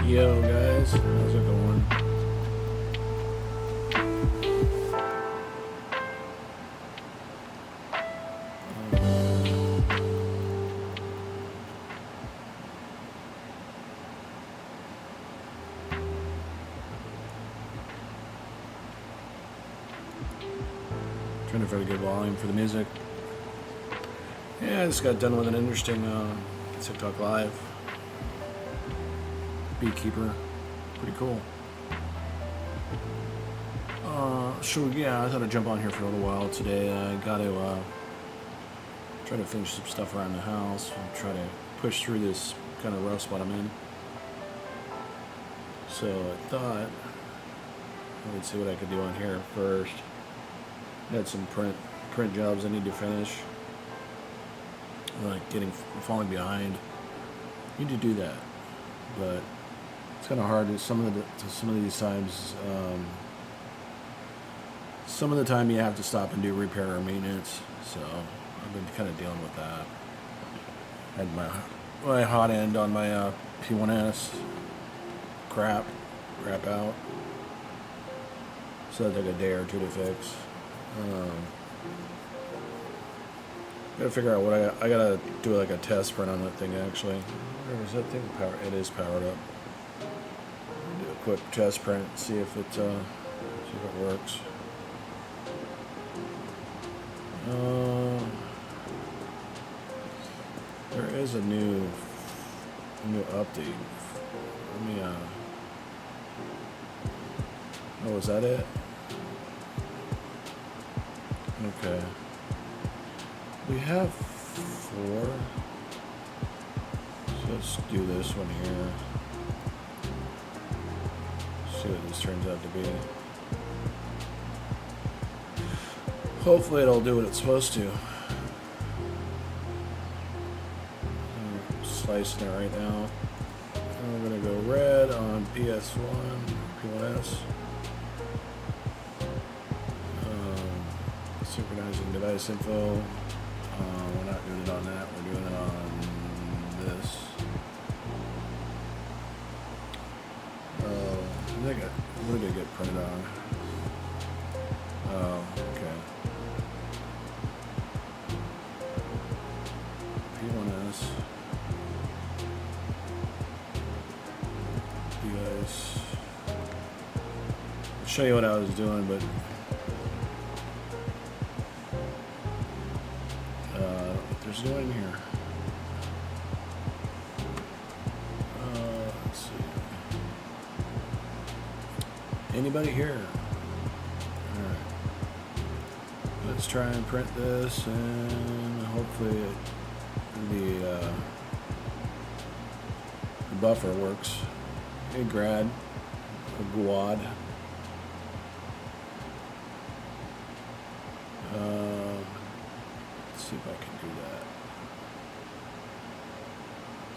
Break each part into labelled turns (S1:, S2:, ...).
S1: Yo guys, how's it going? Trying to find a good volume for the music. Yeah, I just got done with an interesting TikTok live. Beekeeper, pretty cool. So yeah, I thought I'd jump on here for a little while today. I got to try to finish some stuff around the house and try to push through this kind of rough spot I'm in. So I thought I would see what I could do on here first. I had some print jobs I need to finish. Like falling behind. Need to do that, but it's kind of hard. Some of these times. Some of the time you have to stop and do repair or maintenance, so I've been kind of dealing with that. Had my hot end on my P1S crap out, so that took a day or two to fix. Gotta figure out what I gotta do, like a test print on that thing actually. Where is that thing powered? It is powered up. Do a quick test print, see if it works. There is a new update. Let me oh, is that it? Okay. We have 4. So let's do this one here. See what this turns out to be. Hopefully it'll do what it's supposed to. I'm slicing it right now. And we're going to go red on PS1, P1S. Synchronizing device info. We're not doing it on that, we're doing it on this. What did I get printed on? Oh, okay. P1S. You guys, I'll show you what I was doing, but there's no in here. Let's see. Anybody here? Alright. Let's try and print this, and hopefully the buffer works. Hey, Grad. A Guad. Let's see if I can do that.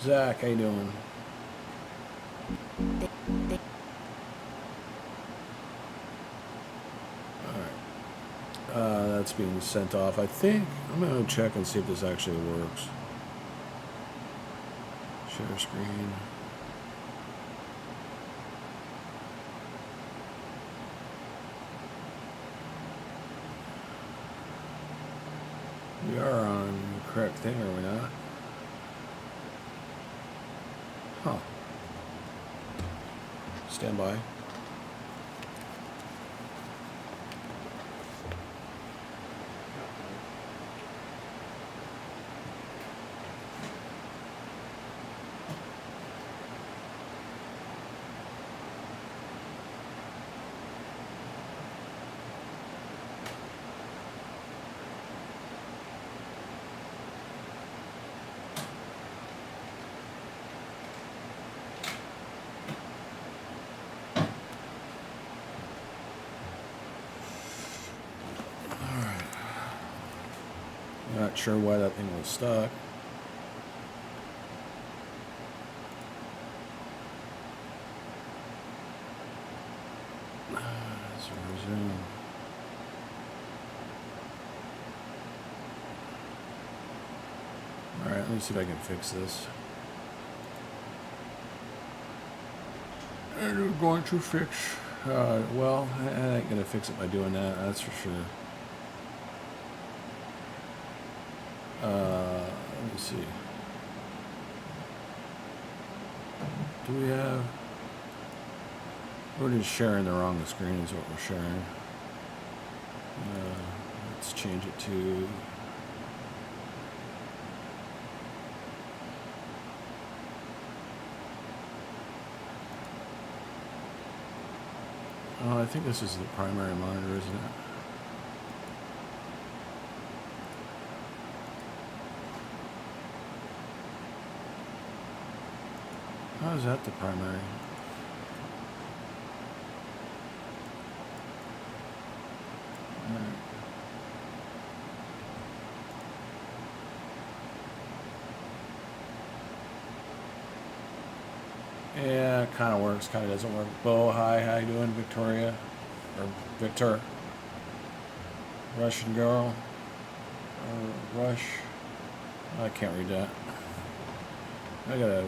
S1: Zach, how you doing? Alright. That's being sent off. I think I'm going to check and see if this actually works. Share screen. We are on the correct thing, are we not? Huh. Stand by. Not sure why that thing was stuck. Let's resume. Alright, let me see if I can fix this. And we're going to fix. Well, I ain't gonna fix it by doing that. That's for sure. Let me see. Do we have? We're just sharing the wrong screen. Is what we're sharing. Let's change it to. Oh, I think this is the primary monitor, isn't it? How is that the primary? Yeah, it kind of works, kind of doesn't work. Bo, hi, how you doing, Victoria? Or Victor? Russian girl? Or Rush? I can't read that. I gotta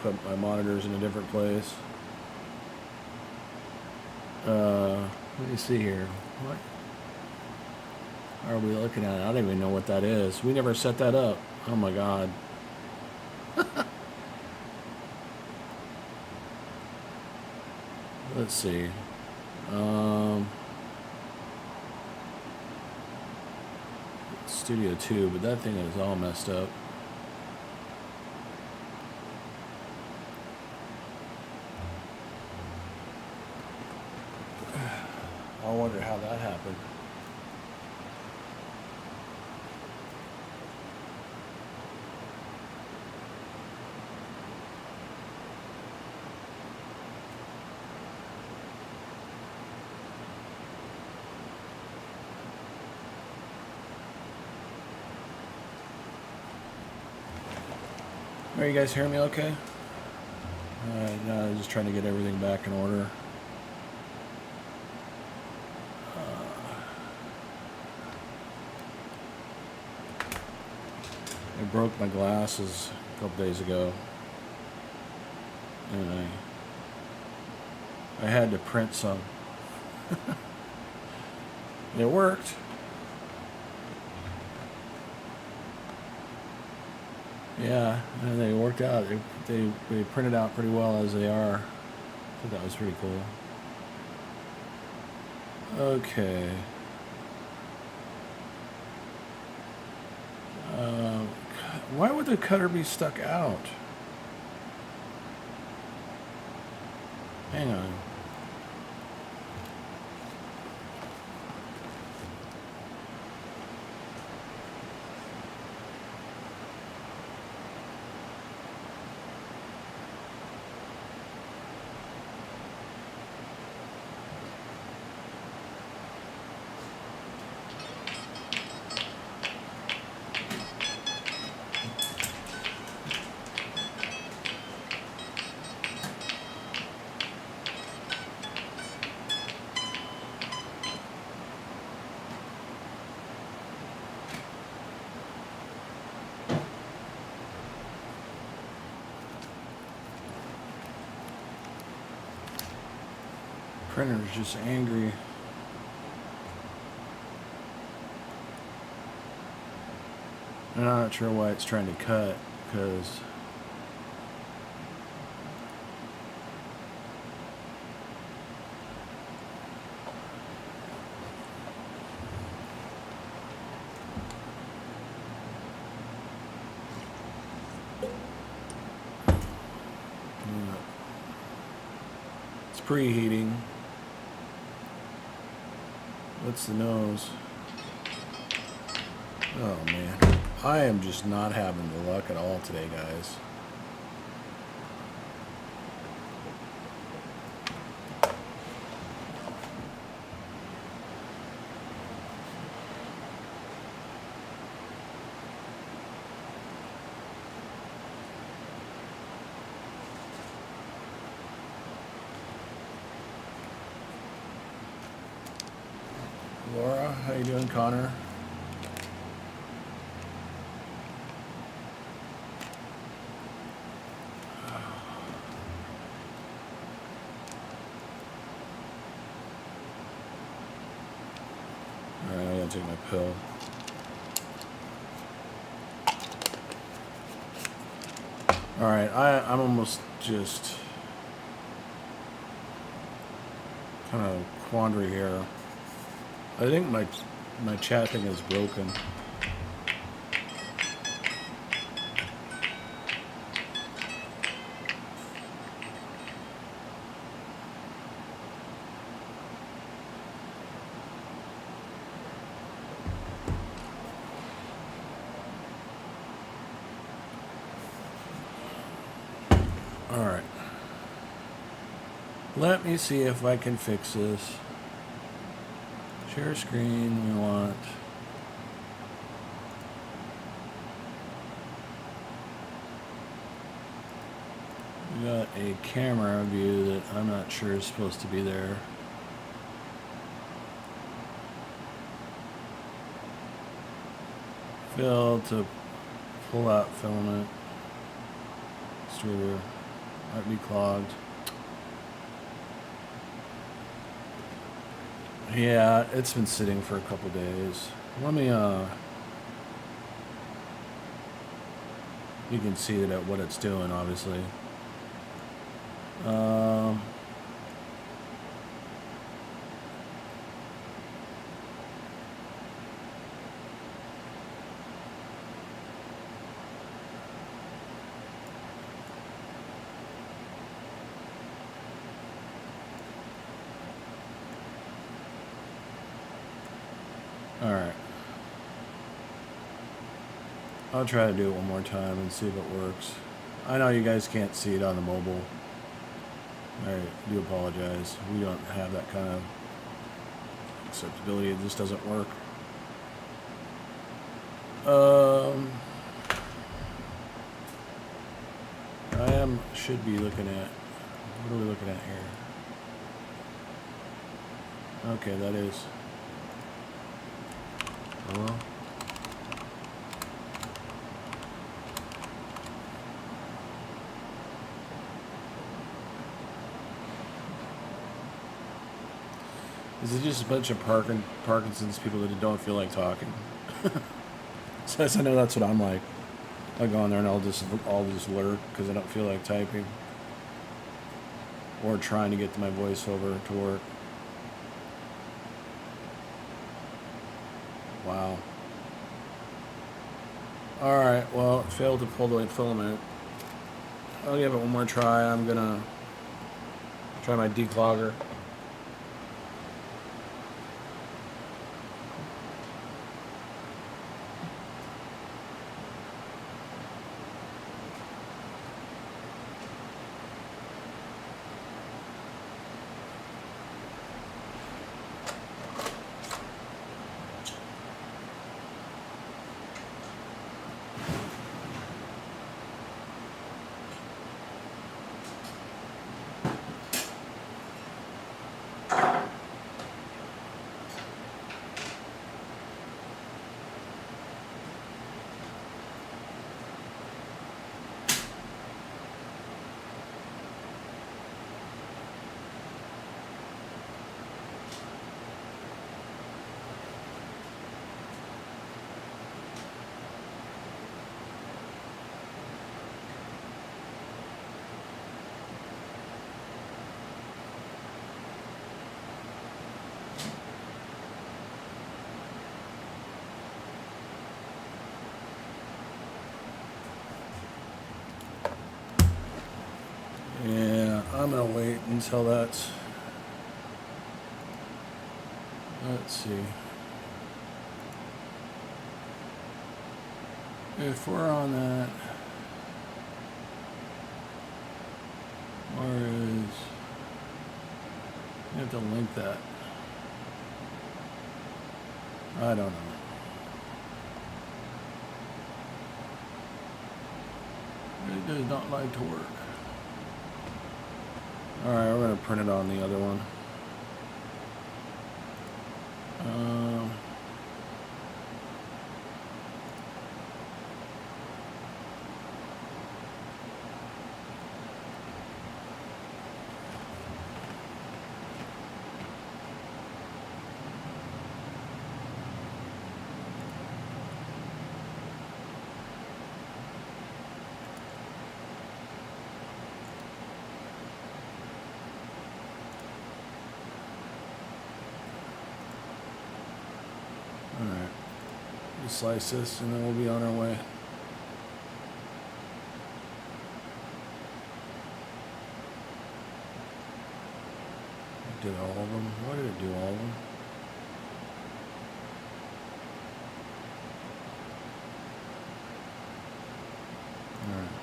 S1: put my monitors in a different place. Let me see here. What are we looking at? I don't even know what that is. We never set that up. Oh my god. Let's see. Studio 2, but that thing is all messed up. I wonder how that happened. Are you guys hearing me okay? No, I'm just trying to get everything back in order. I broke my glasses a couple days ago, and I had to print some. It worked. Yeah, and they worked out. They printed out pretty well as they are. I thought that was pretty cool. Okay. Why would the cutter be stuck out? Hang on. Printer's just angry. I'm not sure why it's trying to cut, because it's preheating. What's the nose? Oh man, I am just not having the luck at all today, guys. Laura, how you doing, Connor? gonna take my pill. Alright, I'm almost just kind of quandary here. I think my chat thing is broken. Alright. Let me see if I can fix this. Share screen, we want. We got a camera view that I'm not sure is supposed to be there. Fill to pull out filament. Extruder. Might be clogged. Yeah, it's been sitting for a couple days. Let me, you can see that what it's doing, obviously. Alright. I'll try to do it one more time and see if it works. I know you guys can't see it on the mobile. I do apologize. We don't have that kind of acceptability. It just doesn't work. Should be looking at, what are we looking at here? Okay, that is. Hello? Is it just a bunch of Parkinson's people that don't feel like talking? So I know that's what I'm like. I'll go on there and I'll just lurk because I don't feel like typing or trying to get my voiceover to work. Wow. Alright, well, it failed to pull the filament. I'll give it one more try. I'm gonna try my declogger. Yeah, I'm gonna wait until that's. Let's see. If we're on that, where is? You have to link that. I don't know. It does not like to work. Alright, we're going to print it on the other one. slice this, and then we'll be on our way. Did all of them? Why did it do all of them? Alright.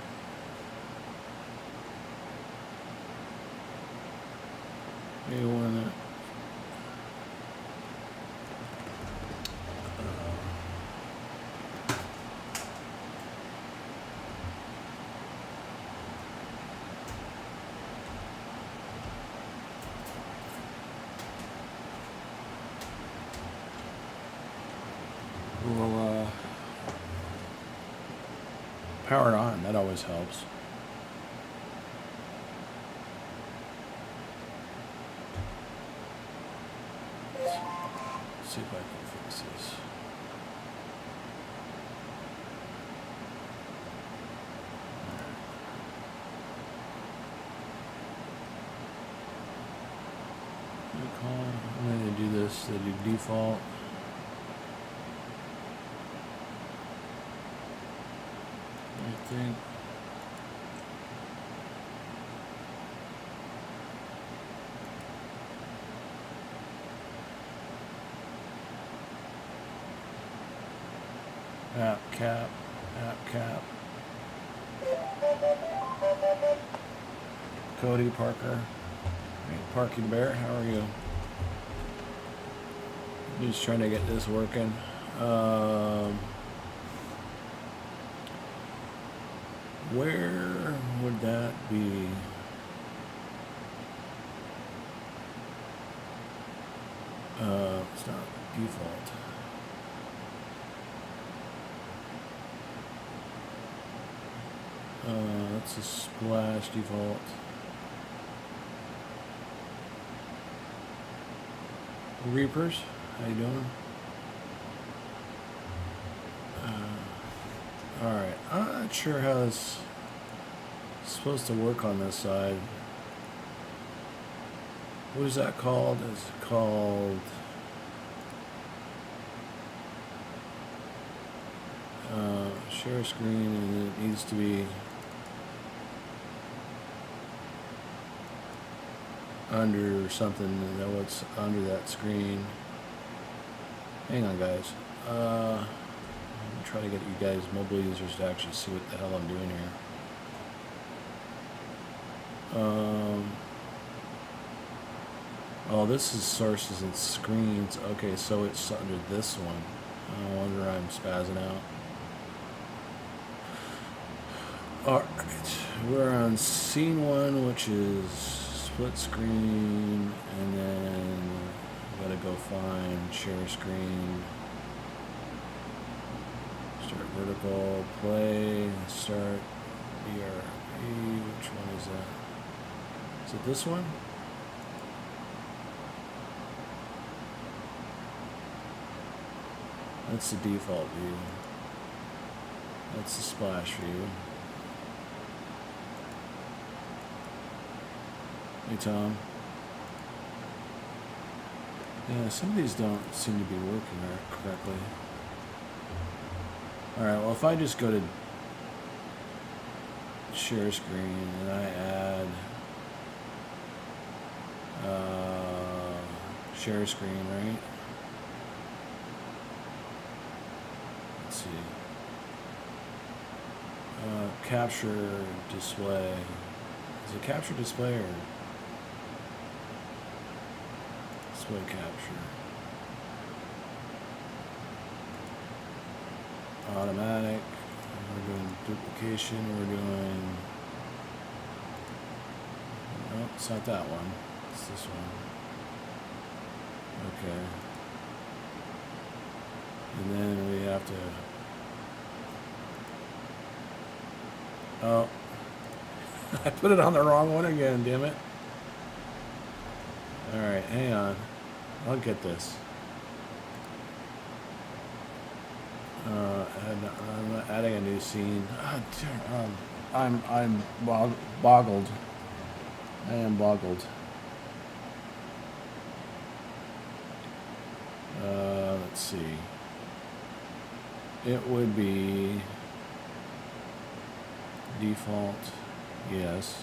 S1: Maybe one that. We'll power it on. That always helps. Let's see if I can fix this. I'm going to do this. They do default. I think. App cap. Cody Parker. Hey, Parky Bear, how are you? Just trying to get this working. Where would that be? It's not default. That's a splash default. Reapers, how you doing? Alright, I'm not sure how this is supposed to work on this side. What is that called? It's called share screen, and it needs to be under something. Know what's under that screen. Hang on, guys. I'm trying to get you guys, mobile users, to actually see what the hell I'm doing here. Oh, this is sources and screens. Okay, so it's under this one. No wonder I'm spazzing out. Alright, we're on scene 1, which is split screen, and then we gotta go find share screen, start vertical, play, start BRP. Which one is that? Is it this one? That's the default view. That's the splash view. Hey, Tom. Yeah, some of these don't seem to be working correctly. Alright, well, if I just go to share screen and I add share screen, right? Let's see. Capture display. Is it capture display or display capture? Automatic. We're doing duplication. We're doing. No, it's not that one. It's this one. Okay. And then we have to. Oh. I put it on the wrong one again, damn it. Alright, hang on. I'll get this. I'm adding a new scene. I'm boggled. I am boggled. Let's see. it would be default, yes,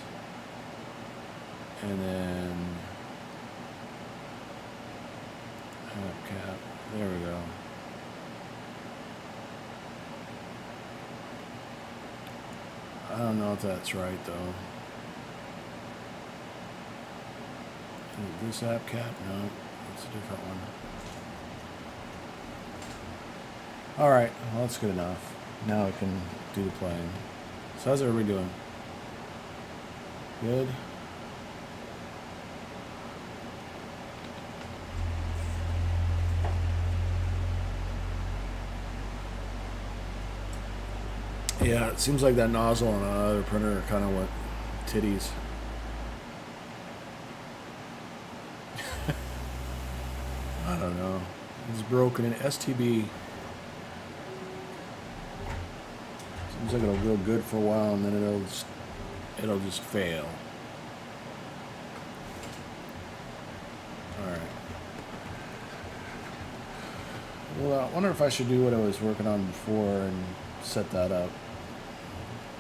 S1: and then cap, there we go. I don't know if that's right though. Is this app cap? No, it's a different one. Alright, well that's good enough. Now I can do the playing. So how's everybody doing? Good? Yeah, it seems like that nozzle on another printer kind of went titties. I don't know. It's broken in STB. Seems like it'll go good for a while and then it'll just fail. Alright. Well, I wonder if I should do what I was working on before and set that up.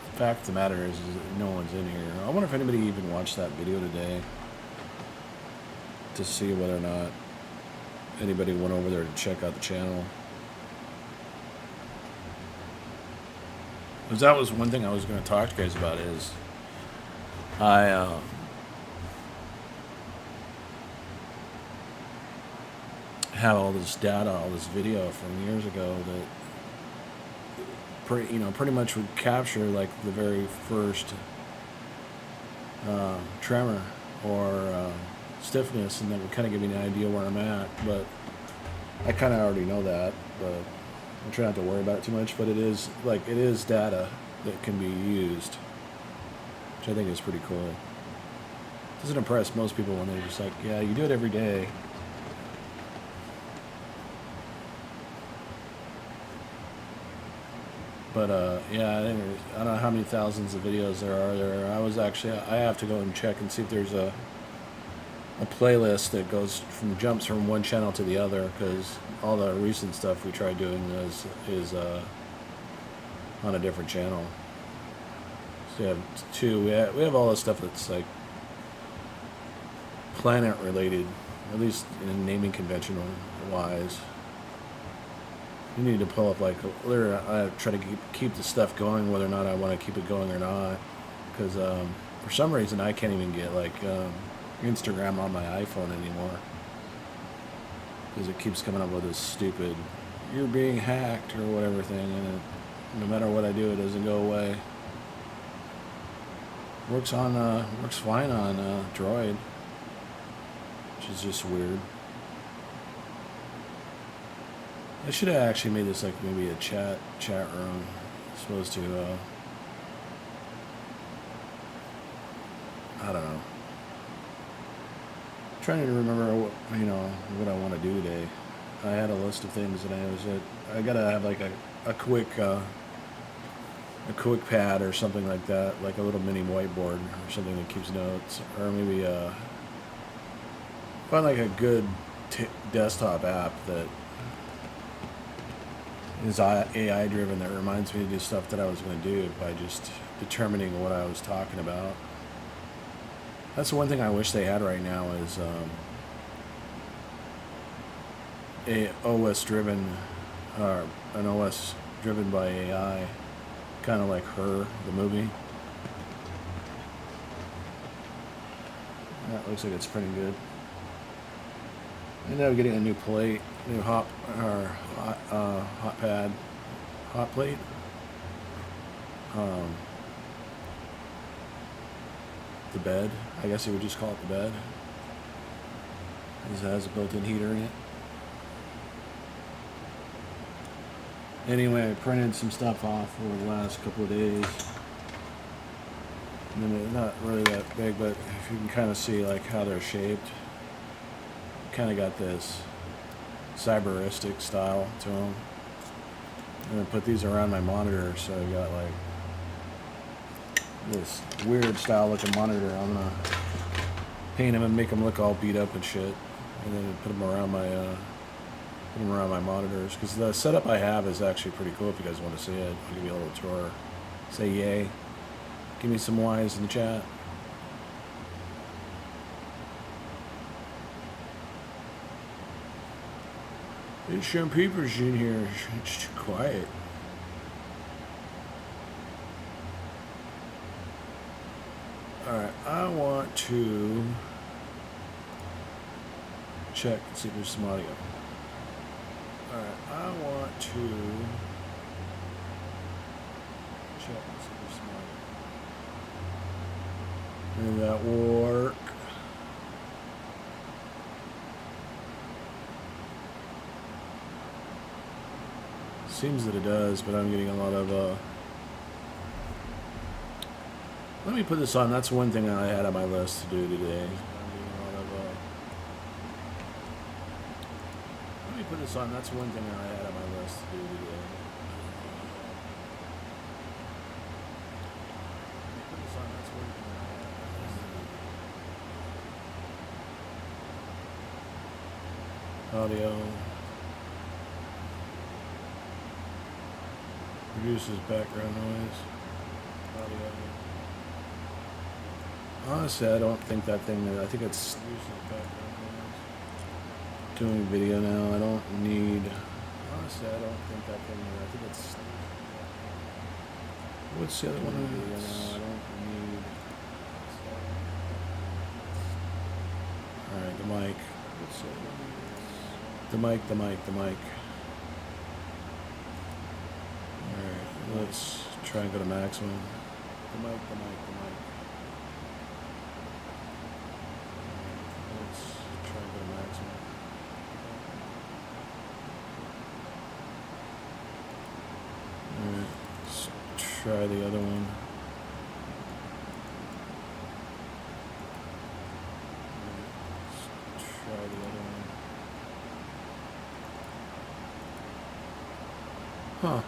S1: The fact of the matter is that no one's in here. I wonder if anybody even watched that video today to see whether or not anybody went over there to check out the channel. Because that was one thing I was going to talk to you guys about is I have all this data, all this video from years ago that pretty much would capture like the very first tremor or stiffness, and that would kind of give me an idea where I'm at. But I kind of already know that, but I try not to worry about it too much. But it is data that can be used, which I think is pretty cool. It doesn't impress most people when they're just like, yeah, you do it every day. But yeah, I don't know how many thousands of videos there are there. I have to go and check and see if there's a playlist that jumps from one channel to the other, because all the recent stuff we tried doing is on a different channel. So we have two. We have all this stuff that's like planet related, at least in naming convention wise. You need to pull up like I try to keep the stuff going, whether or not I want to keep it going or not, because for some reason I can't even get like Instagram on my iPhone anymore, because it keeps coming up with this stupid "you're being hacked" or whatever thing, and no matter what I do, it doesn't go away. Works fine on Droid, which is just weird. I should have actually made this like maybe a chat room. I'm supposed to I don't know. I'm trying to remember what I want to do today. I had a list of things, and I gotta have like a quick pad or something like that, like a little mini whiteboard or something that keeps notes, or maybe find like a good desktop app that is AI driven, that reminds me to do stuff that I was going to do by just determining what I was talking about. That's the one thing I wish they had right now is a OS driven, or an OS driven by AI, kind of like Her, the movie. That looks like it's pretty good. Ended up getting a new plate, new hot plate. The bed, I guess you would just call it the bed. This has a built-in heater in it. Anyway, I printed some stuff off over the last couple of days. I mean, they're not really that big, but if you can kind of see like how they're shaped, kind of got this cyberistic style to them. I'm gonna put these around my monitor, so I got like this weird style looking monitor. I'm gonna paint them and make them look all beat up and shit, and then put them around my put them around my monitors, because the setup I have is actually pretty cool. If you guys want to see it, I'll give you a little tour. Say yay. Give me some Y's in the chat. There's some papers in here. It's quiet. Alright, I want to check and see if there's some audio. Alright, I want to check and see if there's some audio. Maybe that will work. Seems that it does, but I'm getting a lot of let me put this on. That's one thing I had on my list to do today. I'm getting a lot of let me put this on. That's one thing I had on my list to do today. Let me put this on. That's one thing I had on my list to do today. Audio. Reduces background noise. Audio. Honestly, I don't think that thing. I think it's doing video now. I don't need. Honestly, I don't think that thing. I think it's. What's the other one? Video now. I don't need. All right, the mic. What's the other one? The mic. Alright, let's try and go to maximum. The mic. Let's try and go to maximum. Alright, let's try the other one. Let's try the other one. Huh.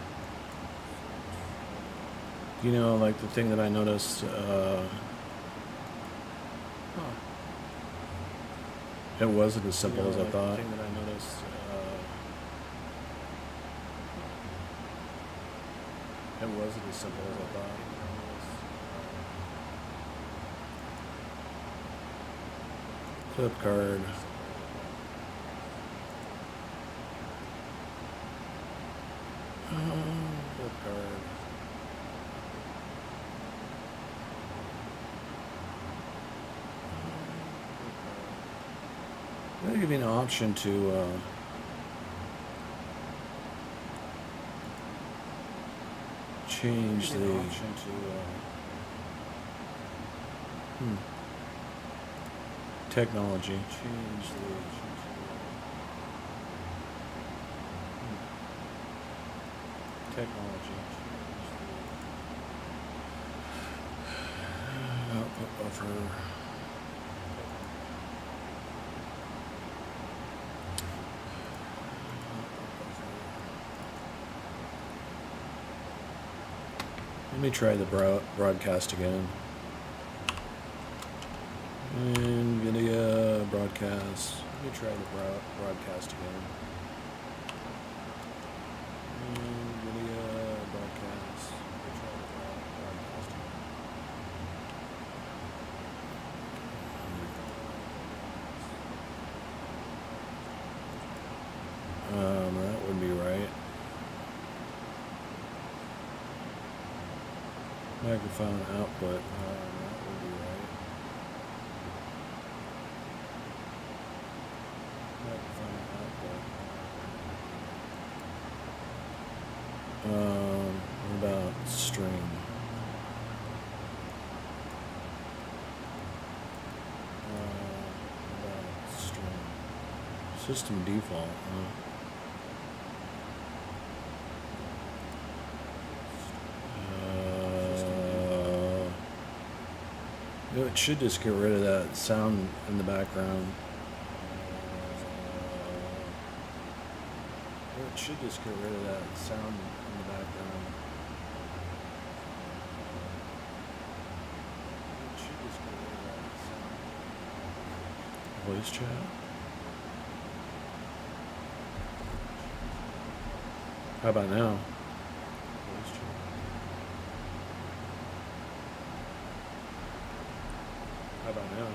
S1: You know, like the thing that I noticed, it wasn't as simple as I thought. The thing that I noticed, it wasn't as simple as I thought. Clip card. Clip card. I'll give you an option to change the option to technology. Change the technology. Output buffer. Let me try the broadcast again. NVIDIA broadcast. Let me try the broadcast again. NVIDIA broadcast. Let me try the broadcast again. That would be right. Microphone output. That would be right. Microphone output. What about stream? What about stream? System default. It should just get rid of that sound in the background. It should just get rid of that sound in the background. It should just get rid of that sound. Voice chat. How about now? How about now?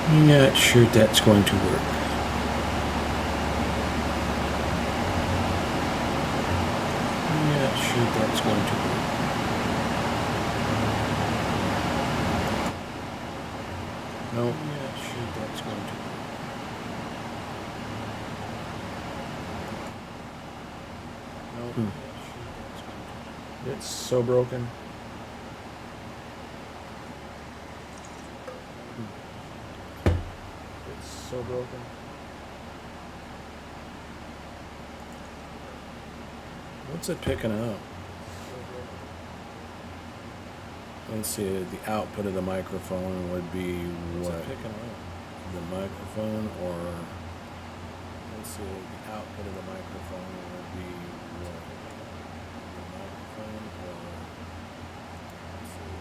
S1: I'm not sure that's going to work. I'm not sure that's going to work. No, I'm not sure that's going to work. No, I'm not sure that's going to work. It's so broken. It's so broken. What's it picking up? Let's see, the output of the microphone would be what? What's it picking up? The microphone, or let's see, the output of the microphone would be what? The microphone, or let's see.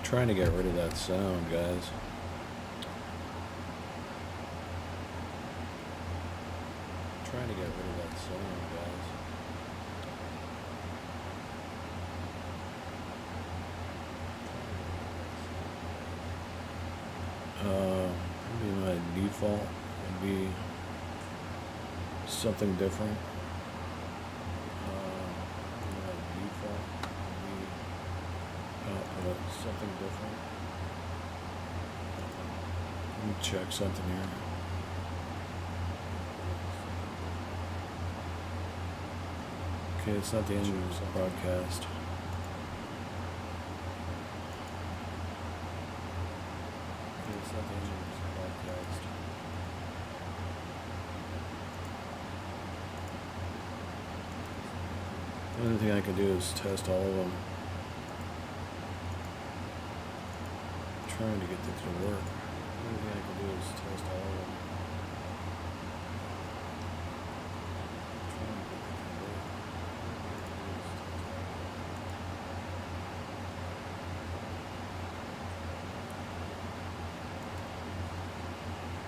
S1: Trying to get rid of that sound, guys. Trying to get rid of that sound, guys. Maybe my default would be something different. My default would be output something different. Let me check something here. Okay, it's not the end of the broadcast. Okay, it's not the end of the broadcast. The only thing I can do is test all of them. I'm trying to get this to work. The only thing I can do is test all of them.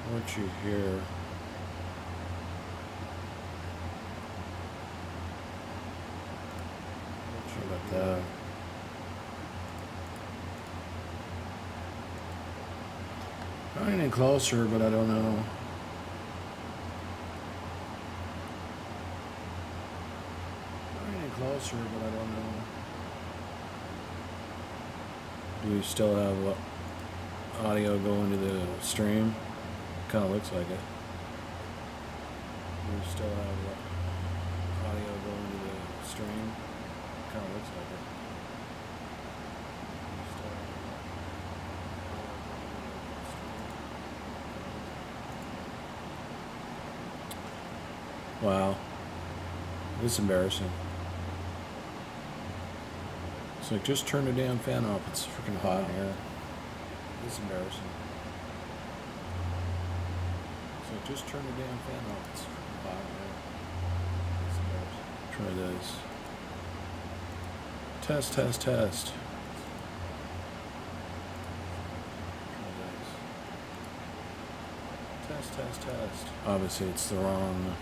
S1: What you hear? About that. Not any closer, but I don't know. Not any closer, but I don't know. Do we still have audio going to the stream? Kind of looks like it. Do we still have audio going to the stream? Kind of looks like it. Wow. This is embarrassing. It's like, just turn the damn fan off. It's freaking hot in here. This is embarrassing. It's like, just turn the damn fan off. It's freaking hot in here. It's embarrassing. Try this. Test, test, test. Test, test, test. Obviously, it's the wrong.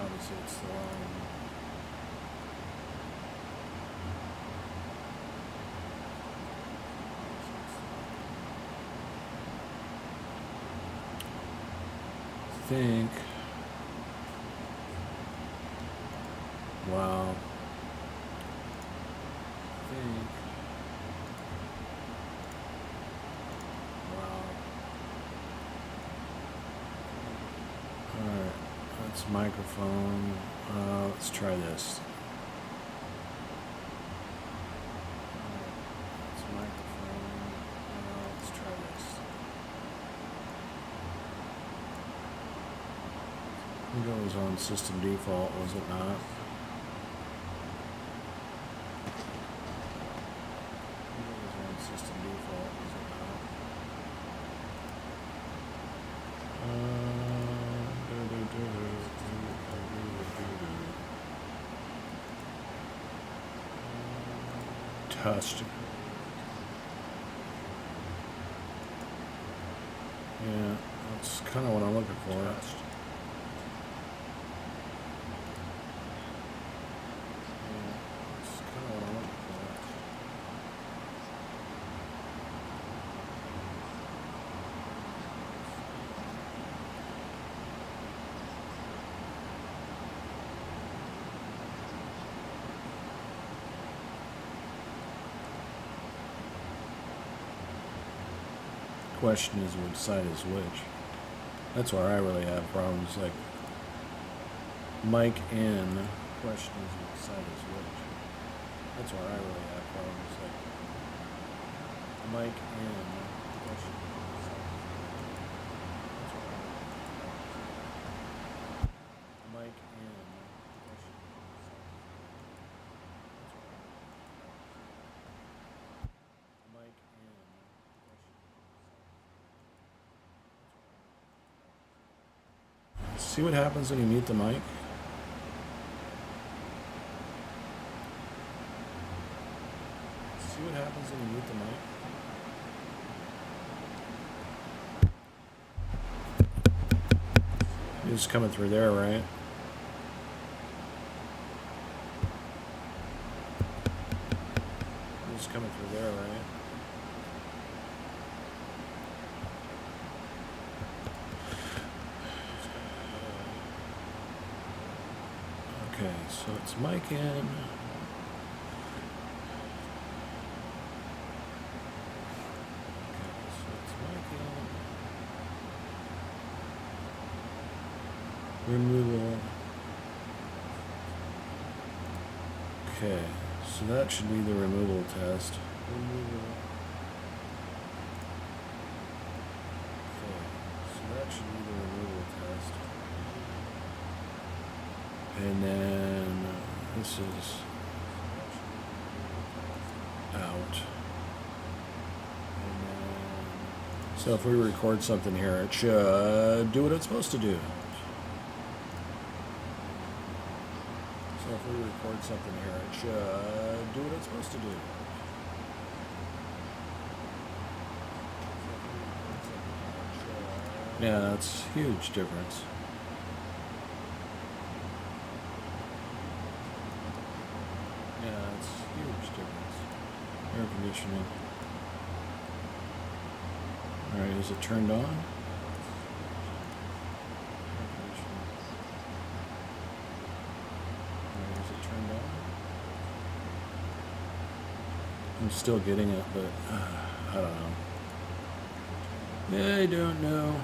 S1: Obviously, it's the wrong. I think. Wow. I think. Wow. Alright, that's microphone. Let's try this. Alright, that's microphone. Let's try this. think it was on system default, was it not? Test. Yeah, that's kind of what I'm looking for. Test. Yeah, that's kind of what I'm looking for. Question is which side is which. That's where I really have problems. Like mic in. Question is which side is which. That's where I really have problems. Like mic in. Question is which side is which. That's where I really have problems. Mic in. Question is which side is which. Mic in. See what happens when you mute the mic? See what happens when you mute the mic? It's coming through there, right? It's coming through there, right? Okay, so it's mic in. Okay, so it's mic in. Removal. Okay, so that should be the removal test. Removal. Okay, so that should be the removal test. And then this is out. And then, so if we record something here, it should do what it's supposed to do. So if we record something here, it should do what it's supposed to do. Yeah, that's a huge difference. Yeah, it's a huge difference. Air conditioning. Alright, is it turned on? Air conditioning. Alright, is it turned on? I'm still getting it, but I don't know. I don't know.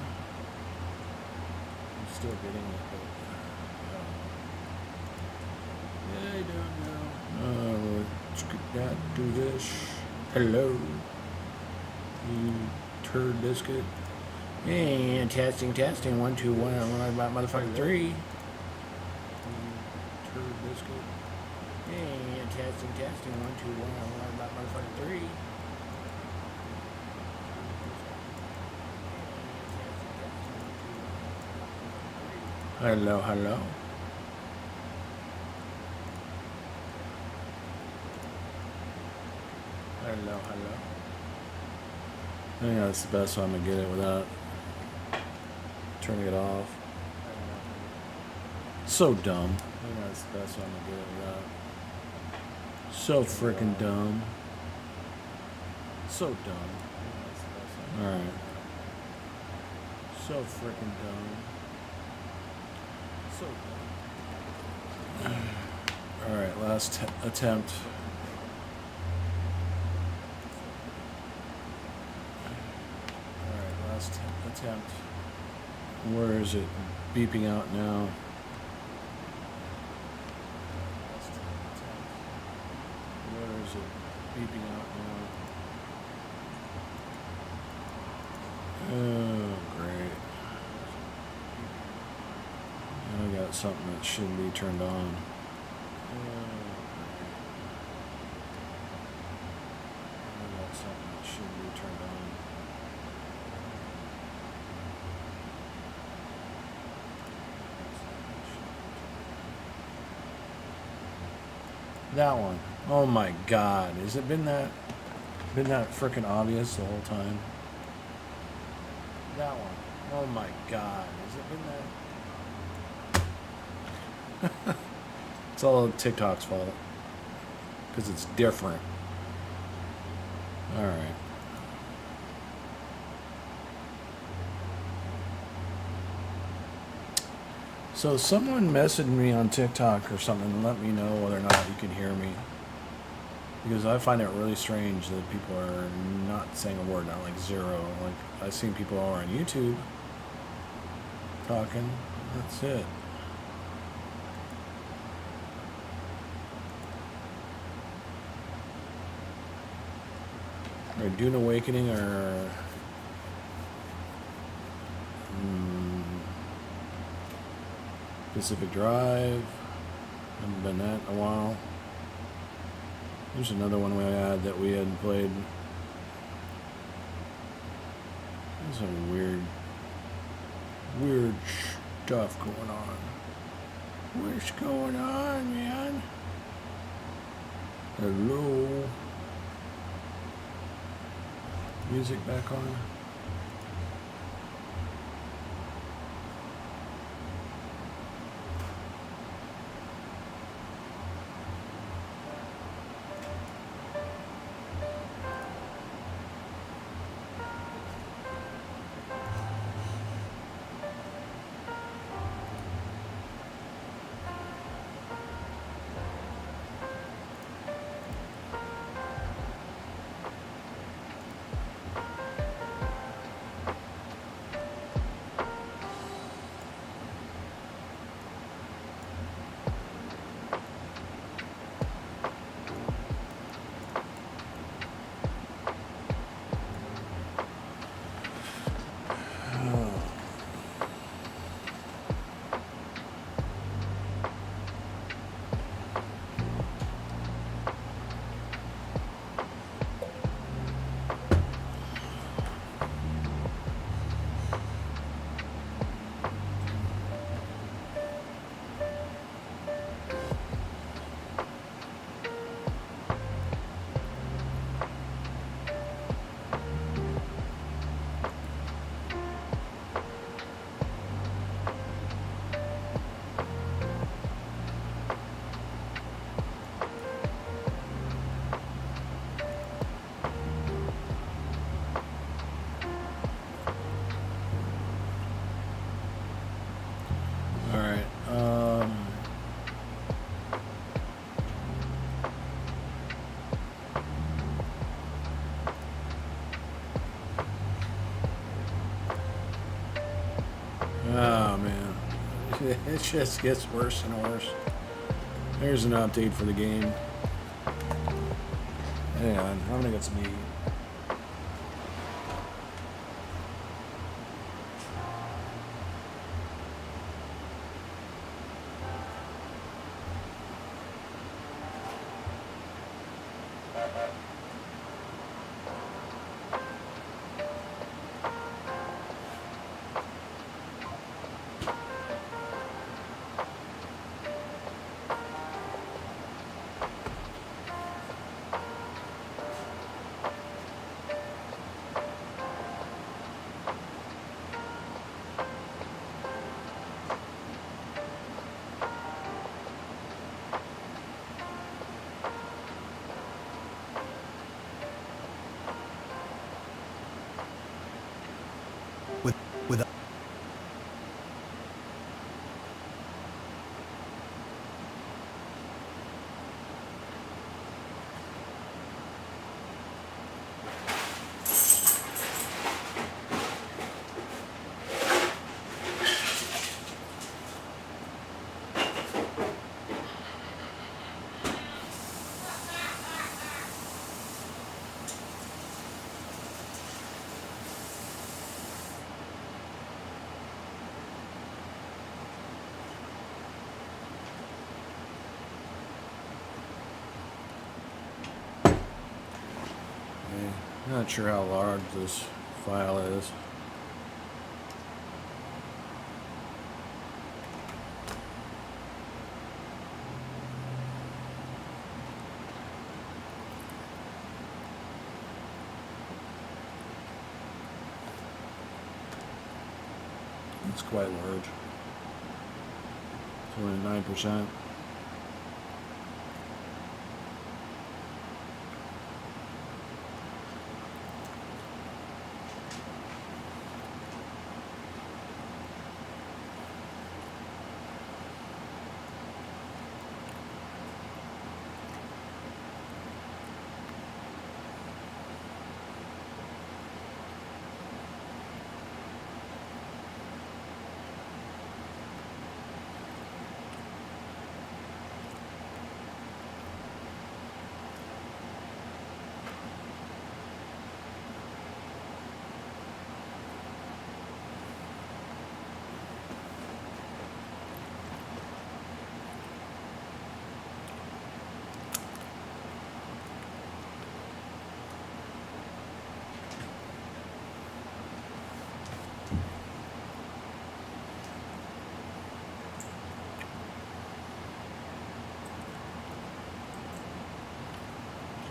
S1: I'm still getting it, but I don't know. Let's get that, do this. Hello. You turd biscuit. And testing. 1, 2, 1. I'm about motherfucking 3. You turd biscuit. And testing. 1, 2, 1. I'm about motherfucking 3. Hello. Hello. I think that's the best way I'm gonna get it without turning it off. So dumb. I think that's the best way I'm gonna get it without. So freaking dumb. So dumb. Alright. So freaking dumb. So dumb. Alright, last attempt. Attempt. Where is it beeping out now? Where is it beeping out now? Oh, great. that's something that should be turned on. That's something that should be turned on. That one. Oh my God! Has it been that freaking obvious the whole time? That one. Oh my God! Has it been that? It's all TikTok's fault because it's different. All right. So someone messaged me on TikTok or something and let me know whether or not you can hear me. Because I find it really strange that people are not saying a word, not like zero. Like I've seen people all on YouTube talking. That's it. Or Dune Awakening or Pacific Drive. Haven't done that in a while. There's another one we had that we hadn't played. There's some weird stuff going on. What's going on, man? Hello? Music back on? Oh man, it just gets worse and worse. There's an update for the game. Hang on, I'm gonna get some meat. Okay. Not sure how large this file is. It's quite large. It's only 9%.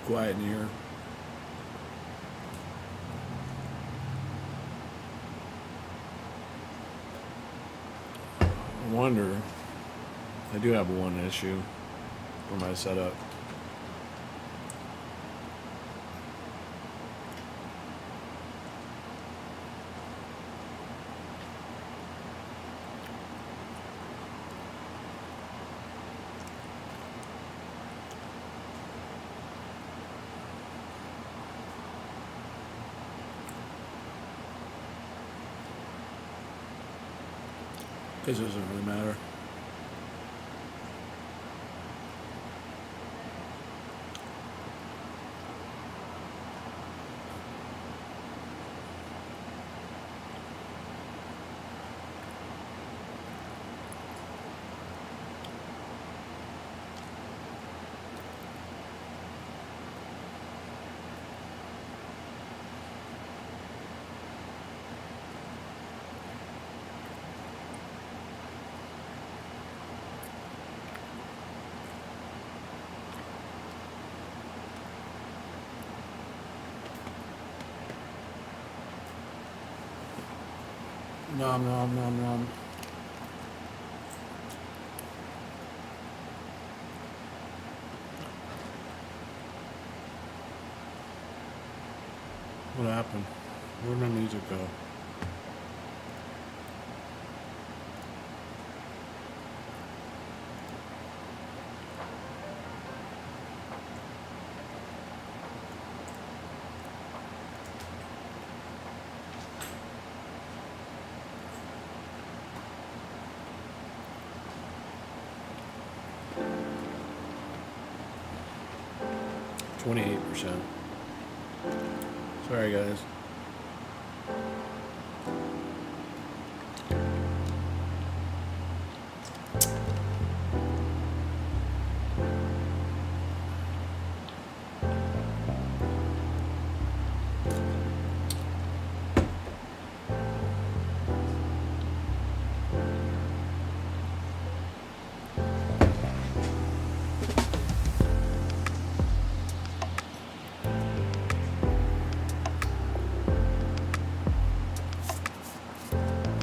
S1: Quiet in here. I wonder, I do have one issue for my setup. This doesn't really matter. Nom nom nom nom. What happened? Where'd my music go? %. Sorry, guys.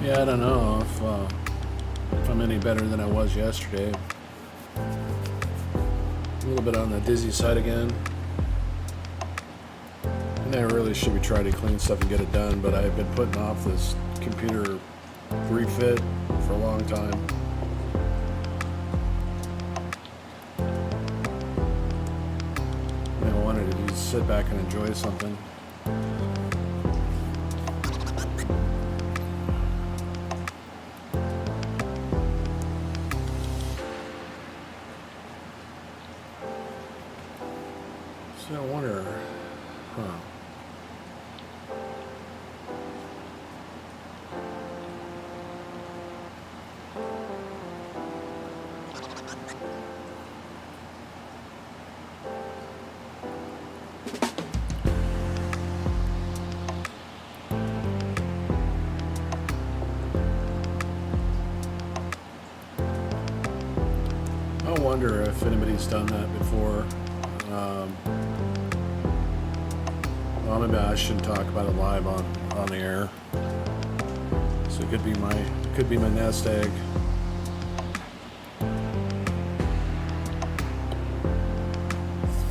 S1: Yeah, I don't know if I'm any better than I was yesterday. A little bit on the dizzy side again. And I really should be trying to clean stuff and get it done, but I've been putting off this computer refit for a long time. And I wanted to just sit back and enjoy something. So I wonder, wonder if anybody's done that before. Well, maybe I shouldn't talk about it live on the air. So it could be my nest egg.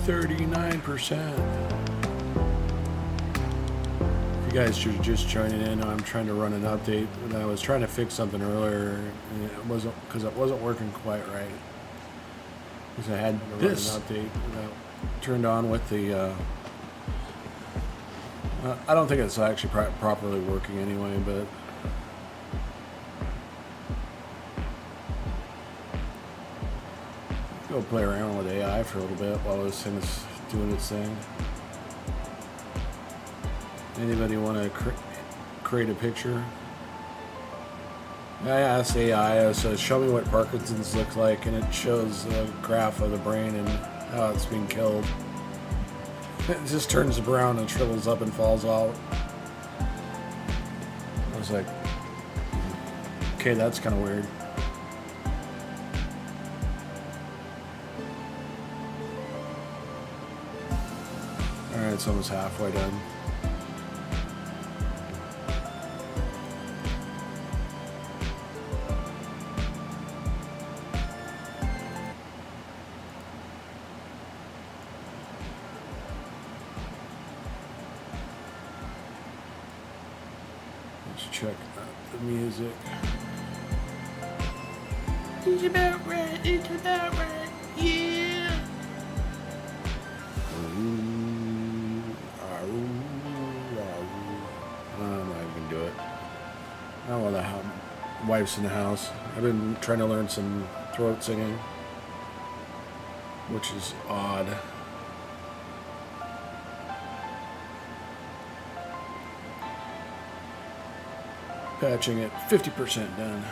S1: 39%. If you guys are just joining in, I'm trying to run an update. And I was trying to fix something earlier, and it wasn't working quite right. Because I had to run an update that turned on with the. I don't think it's actually properly working anyway, but. Go play around with AI for a little bit while this thing is doing its thing. Anybody want to create a picture? I asked AI, so show me what Parkinson's looks like, and it shows a graph of the brain and how it's being killed. It just turns brown and shrivels up and falls out. I was like, okay, that's kind of weird. Alright, it's almost halfway done. Let's check out the music. It's about right, yeah! I'm not even gonna do it. I don't want to have wife's in the house. I've been trying to learn some throat singing, which is odd. Patching at 50% done.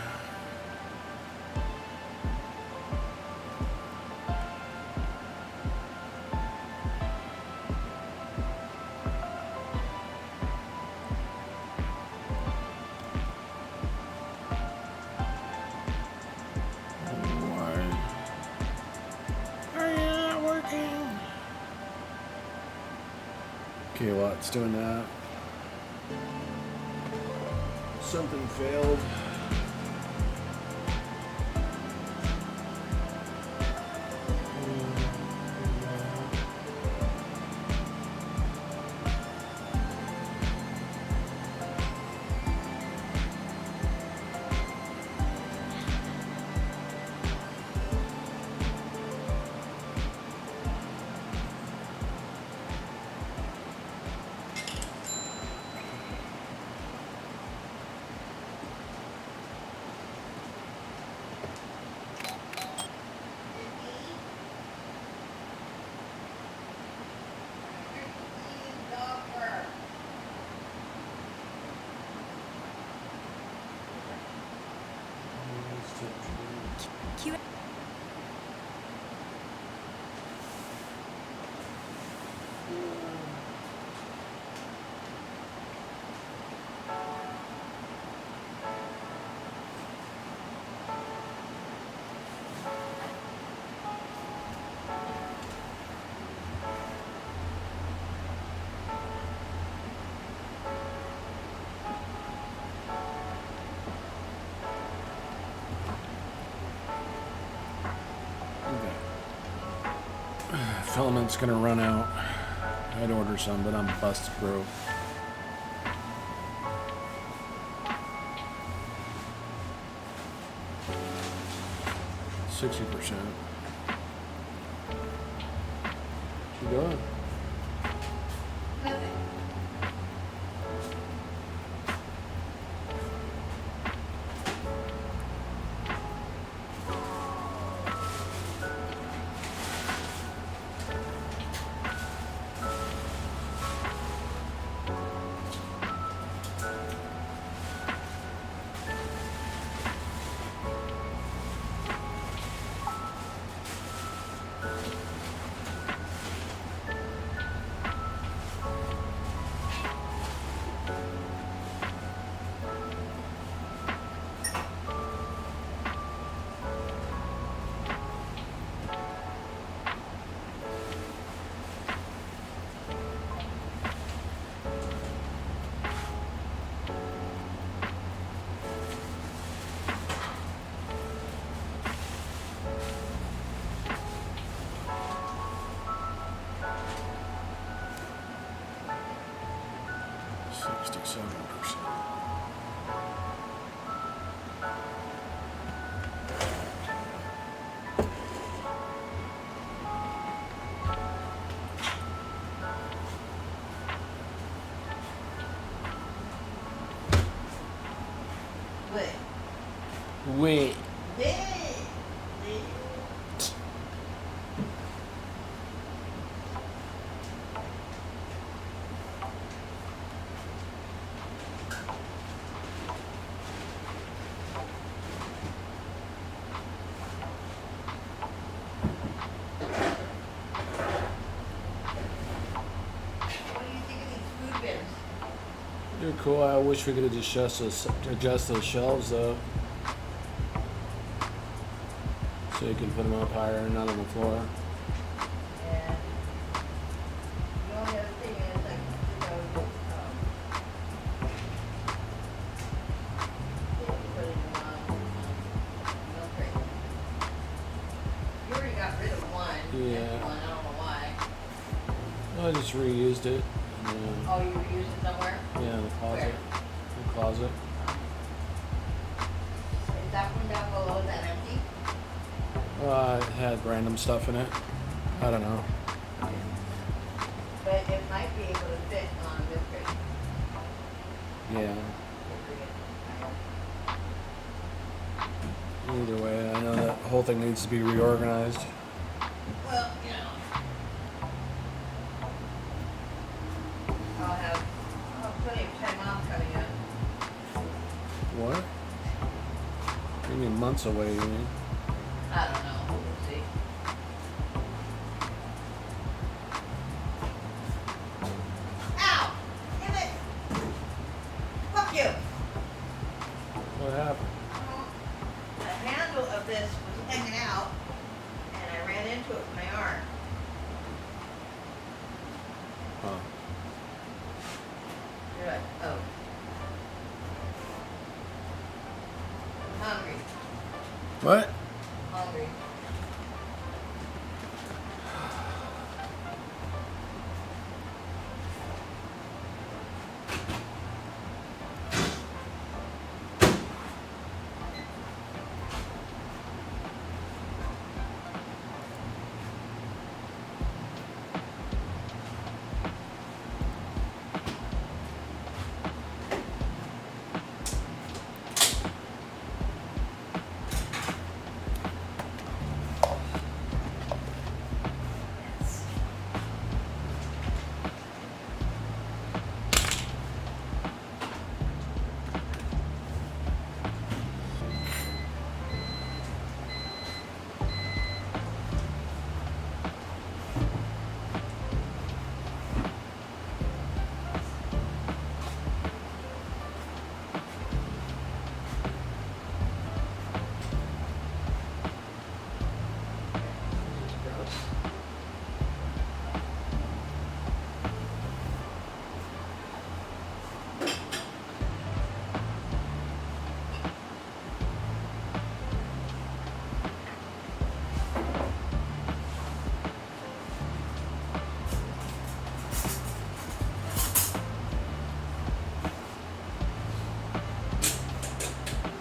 S1: Okay, well, it's doing that. Something failed. Filament's gonna run out. I'd order some, but I'm busted broke. %60. What you doing?
S2: Nothing.
S1: 67%.
S2: Wait.
S1: Wait.
S2: What do you think of these food bins?
S1: They're cool. I wish we could adjust those shelves though. So you can put them up higher and not on the floor.
S2: And the only other thing is, like, putting them on milk crate. You already got rid of one.
S1: Yeah.
S2: That's one, I don't know why.
S1: Well, I just reused it.
S2: Oh, you reused it somewhere?
S1: Yeah, in the closet. The closet.
S2: Is that one down below, is that empty?
S1: It had random stuff in it. I don't know.
S2: But it might be able to fit on a milk crate.
S1: Yeah. Either way, I know that whole thing needs to be reorganized.
S2: Well, you know. I'll have plenty of time off coming up.
S1: What? You mean months away, you mean?
S2: I don't know. We'll see. Ow! Damn it! Fuck you!
S1: What happened?
S2: The handle of this was hanging out, and I ran into it with my arm.
S1: Huh.
S2: You're like, oh. I'm hungry.
S1: What?
S2: Hungry.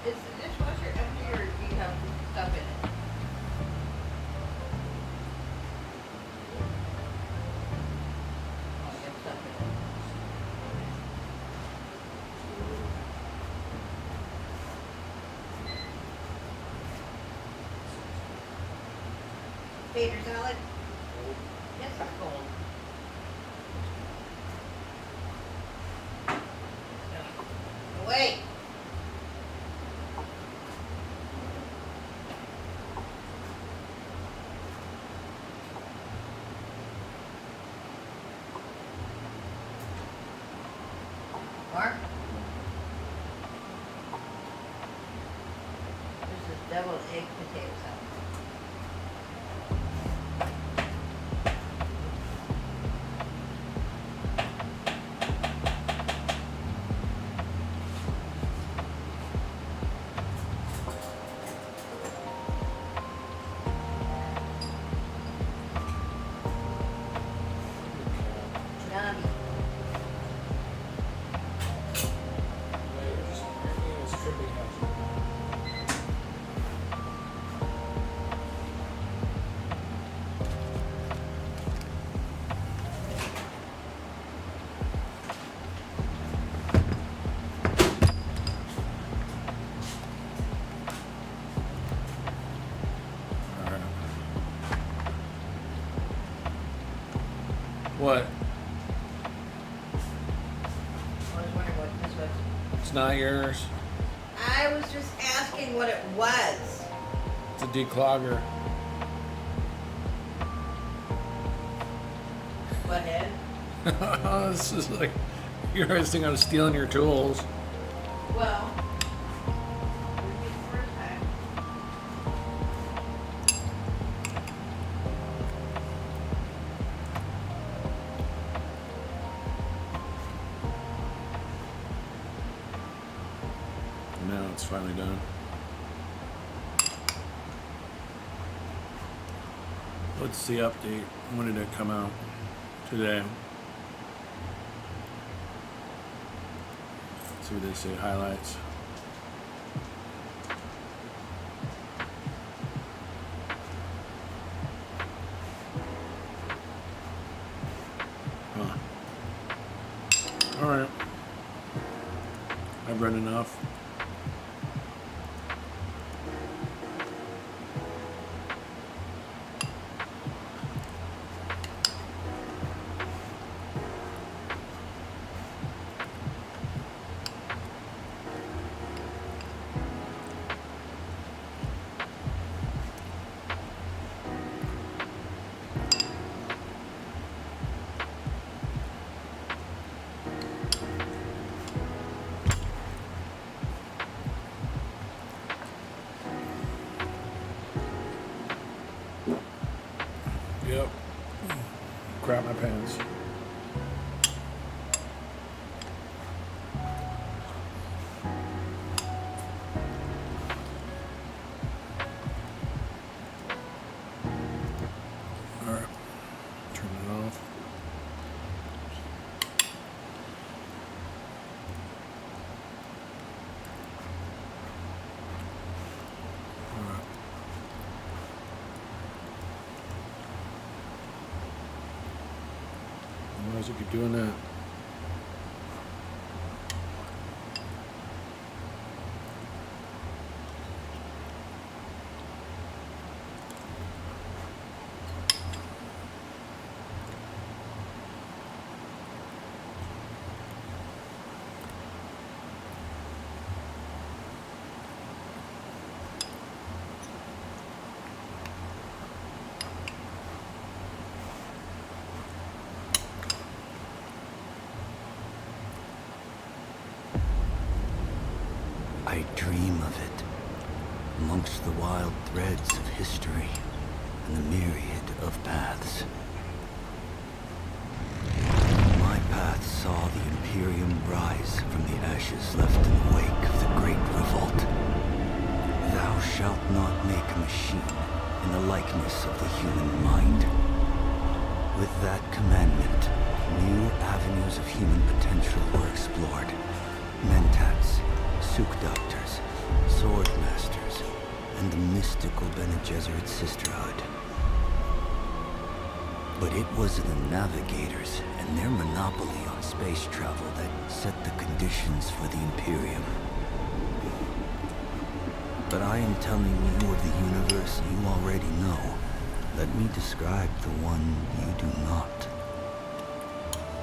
S2: Is the dishwasher empty or do you have stuff in it? Oh, you have stuff in it. Tater salad? Yes, it's cold. Wait. Mark? This is deviled egg potato salad. Yummy. but
S1: It's not yours.
S2: I was just asking what it was.
S1: It's a declogger.
S2: What head?
S1: This is like you're resting on stealing your tools.
S2: Well, would be the first time.
S1: Now it's finally done. What's the update? When did it come out? Today. Let's see what they say. Highlights. Huh. Alright. I've read enough. Yep. Crap my pants. Alright. Turn it off. Alright. Why does it keep doing that?
S3: I dream of it, amongst the wild threads of history and the myriad of paths. My path saw the Imperium rise from the ashes left in the wake of the Great Revolt. Thou shalt not make a machine in the likeness of the human mind. With that commandment, new avenues of human potential were explored. Mentats, Suk Doctors, Sword Masters, and the mystical Bene Gesserit Sisterhood. But it was the Navigators and their monopoly on space travel that set the conditions for the Imperium. But I am telling you of the universe you already know. Let me describe the one you do not.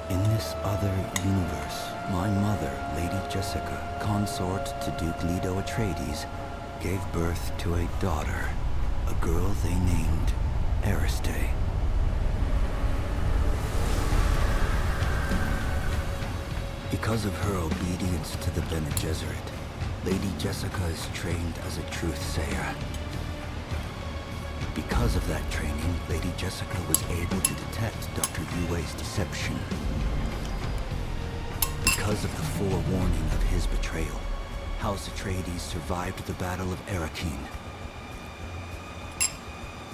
S3: In this other universe, my mother, Lady Jessica, consort to Duke Leto Atreides, gave birth to a daughter, a girl they named Ariste. Because of her obedience to the Bene Gesserit, Lady Jessica is trained as a truth-sayer. Because of that training, Lady Jessica was able to detect Dr. Yue's deception. Because of the forewarning of his betrayal, House Atreides survived the Battle of Arrakeen.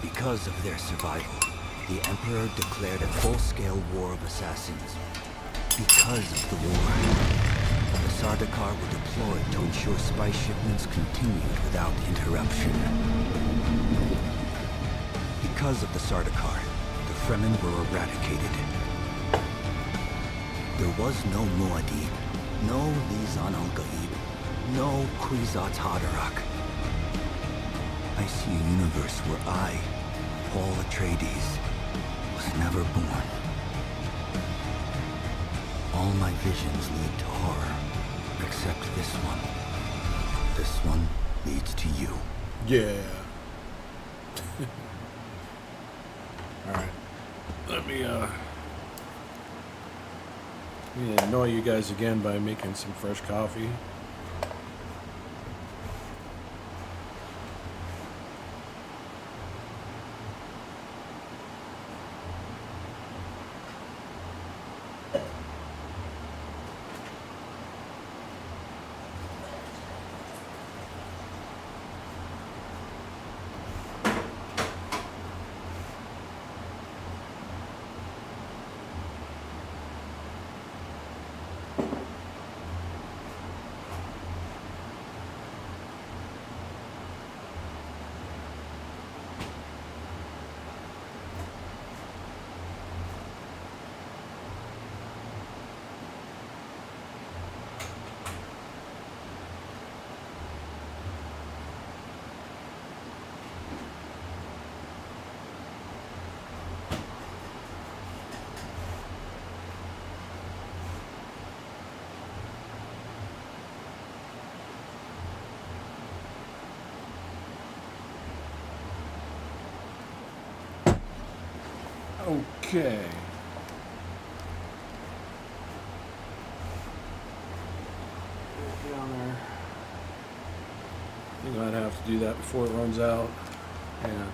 S3: Because of their survival, the Emperor declared a full-scale war of assassins. Because of the war, the Sardaukar were deployed to ensure spice shipments continued without interruption. Because of the Sardaukar, the Fremen were eradicated. There was no Muad'Dib, no Lisan al-Gaib, no Kwisatz Haderach. I see a universe where I, Paul Atreides, was never born. All my visions lead to horror, Except this one. This one leads to you.
S1: Yeah. Alright. Let me annoy you guys again by making some fresh coffee. Okay. Down there. I think I'd have to do that before it runs out. Yeah.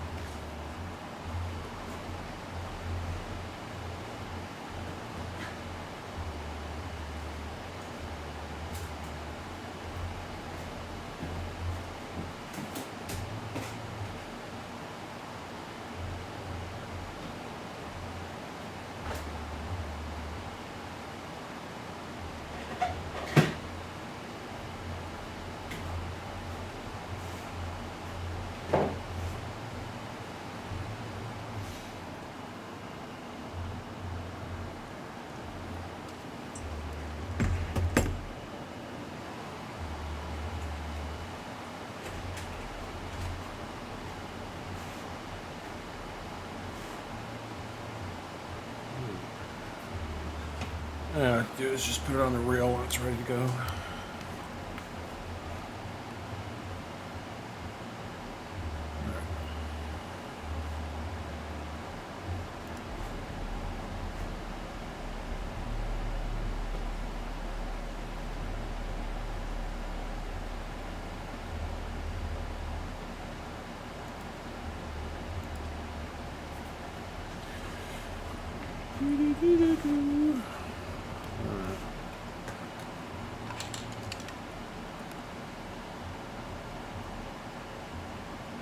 S1: Yeah, do is just put it on the reel when it's ready to go.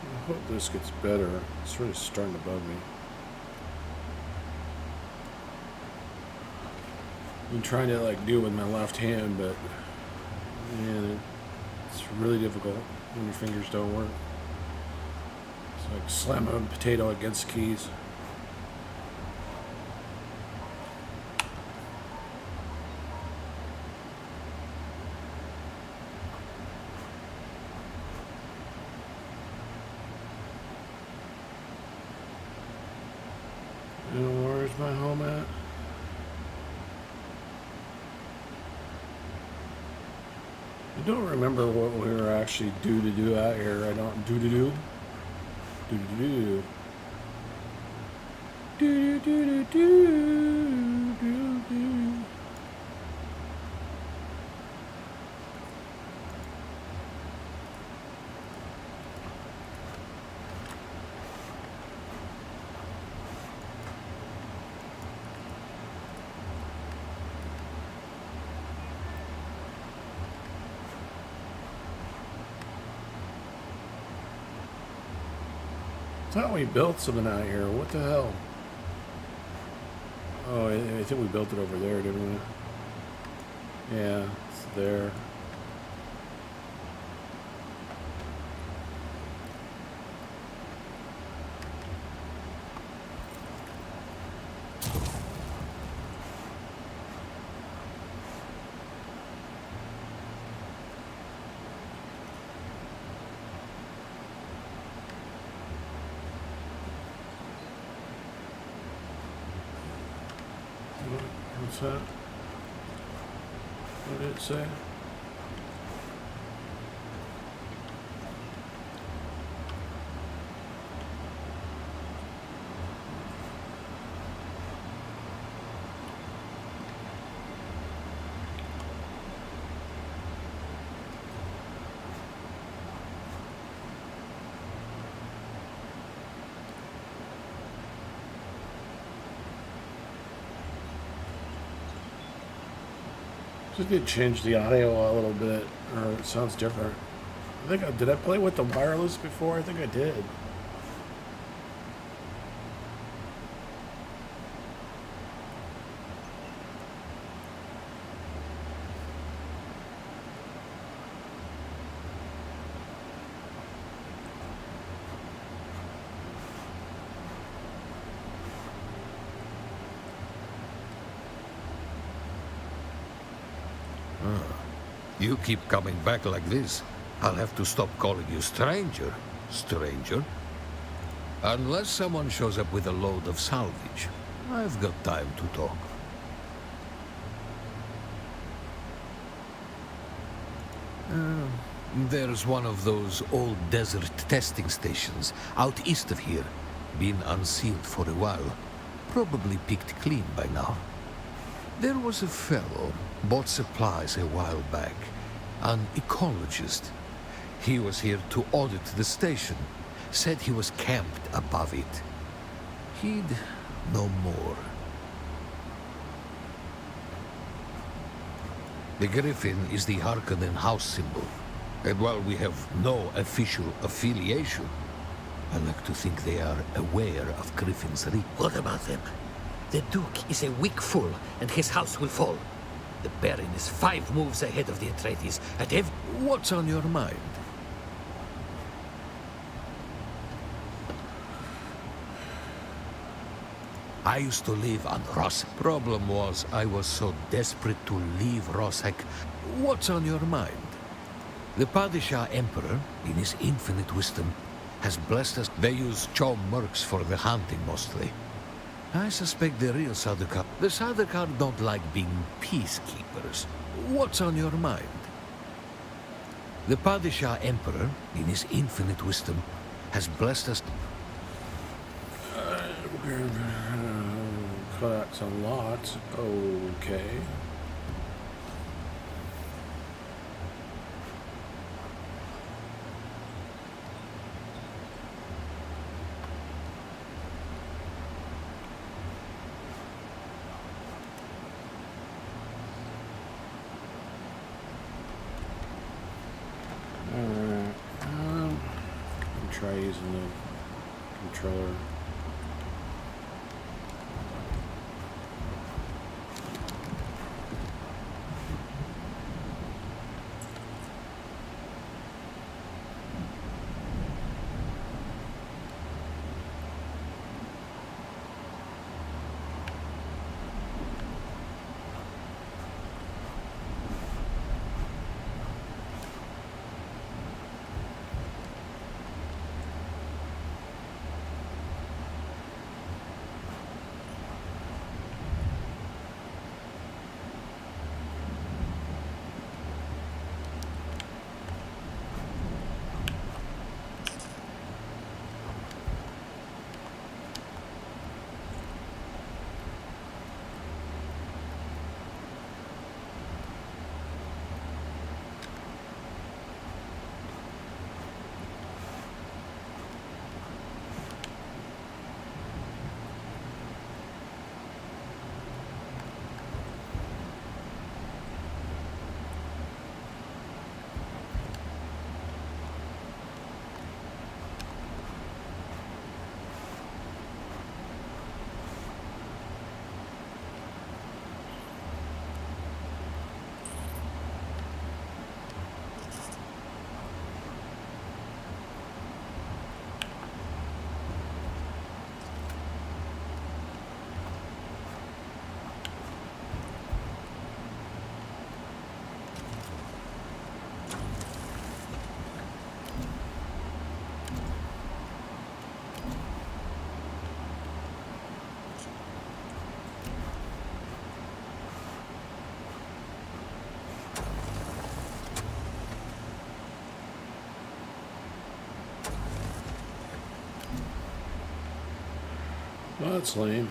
S1: I hope this gets better. It's really starting to bug me. I'm trying to do it with my left hand, but man, it's really difficult when your fingers don't work. It's like slamming a potato against keys. Where's my home at? I don't remember what we were actually due to do out here. I don't do. Do. I thought we built something out here. What the hell? Oh, I think we built it over there, didn't we? Yeah, it's there. What's that? What did it say? Just need to change the audio a little bit, or it sounds different. Did I play with the wireless before? I think I did.
S4: You keep coming back like this, I'll have to stop calling you stranger, stranger. Unless someone shows up with a load of salvage, I've got time to talk. There's one of those old desert testing stations out east of here. Been unsealed for a while. Probably picked clean by now. There was a fellow, bought supplies a while back. An ecologist. He was here to audit the station. Said he was camped above it. He'd know more. The griffin is the Harkonnen house symbol. And while we have no official affiliation, I like to think they are aware of Griffin's reach.
S5: What about them? The Duke is a weak fool, and his house will fall. The Baron is 5 moves ahead of the Atreides, and
S4: What's on your mind? I used to live on Ross. Problem was, I was so desperate to leave Rosek. What's on your mind? The Padishah Emperor, in his infinite wisdom, has blessed us. They use Chom mercs for the hunting mostly. I suspect the real the Sardaukar don't like being peacekeepers. What's on your mind? The Padishah Emperor, in his infinite wisdom, has blessed us.
S1: That's a lot. Okay. Try using the controller. Well, that's lame.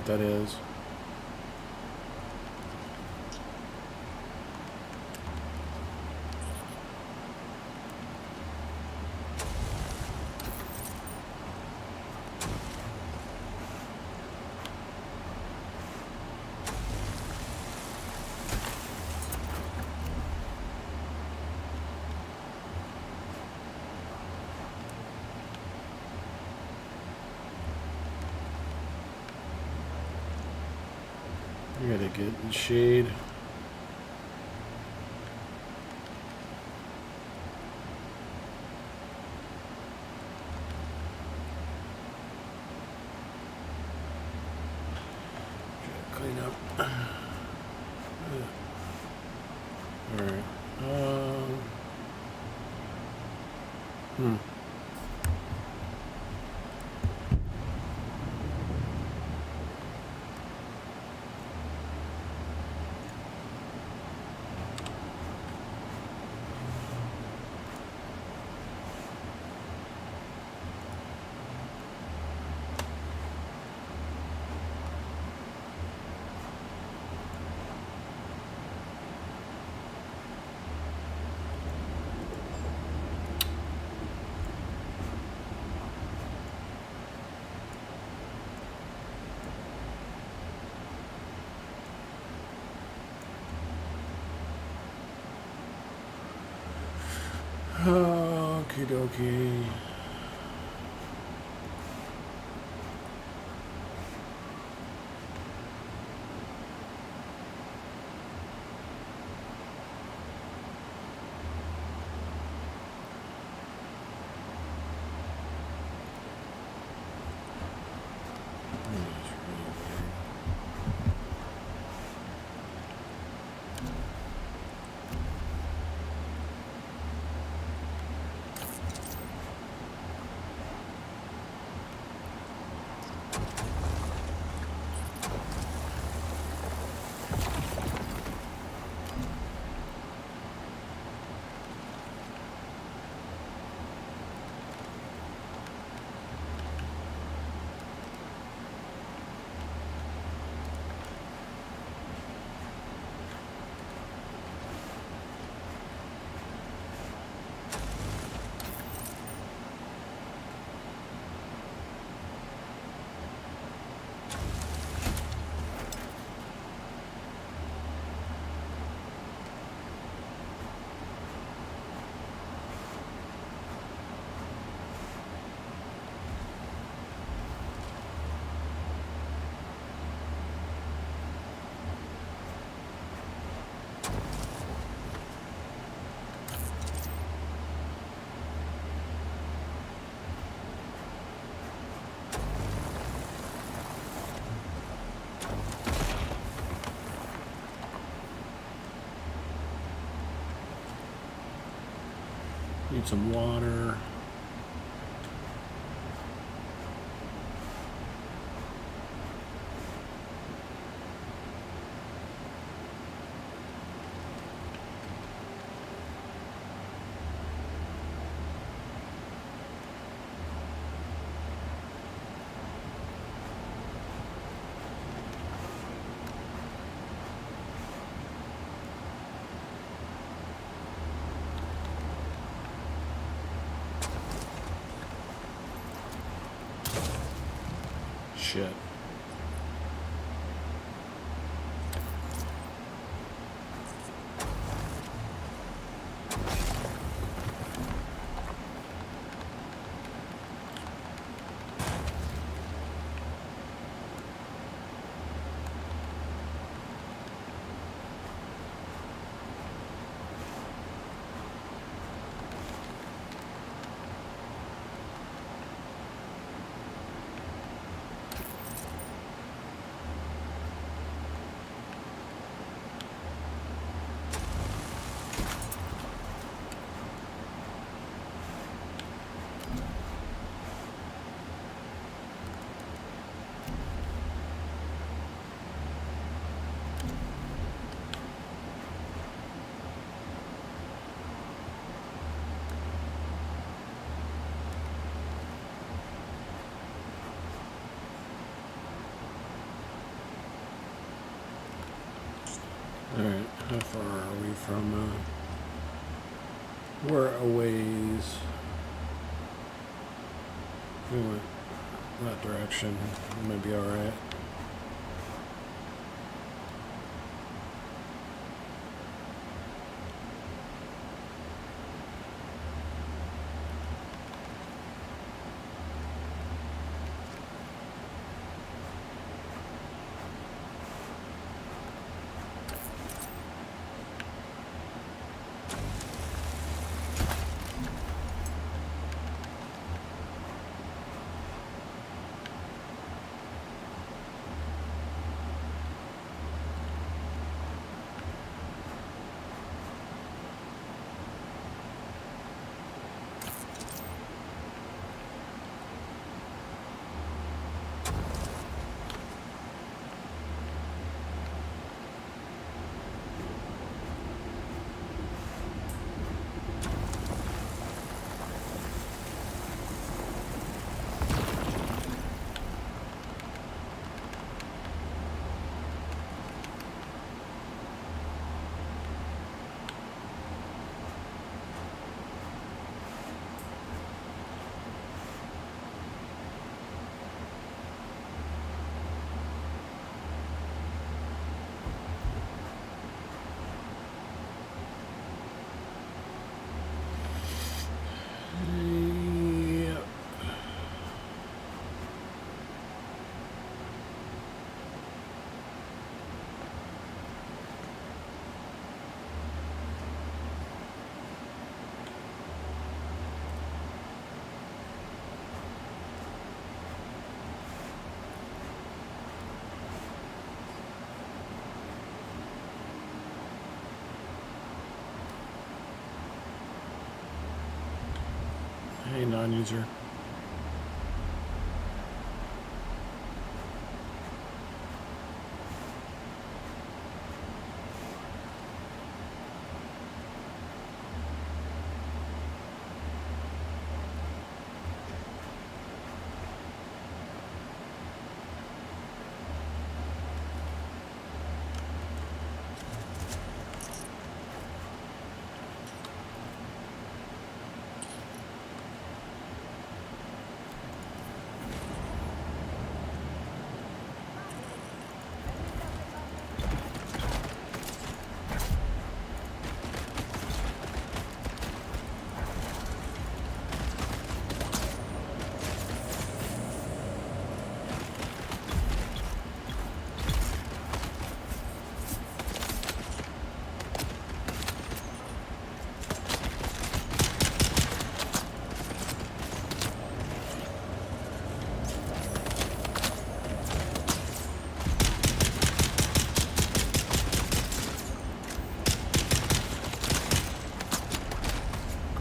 S1: what that is. I gotta get in shade. Clean up. Alright. Hmm. Okie dokie. Need some water. Shit. Alright, how far are we from, we're a ways. We went that direction. Might be alright. Yep. Hey, non-user.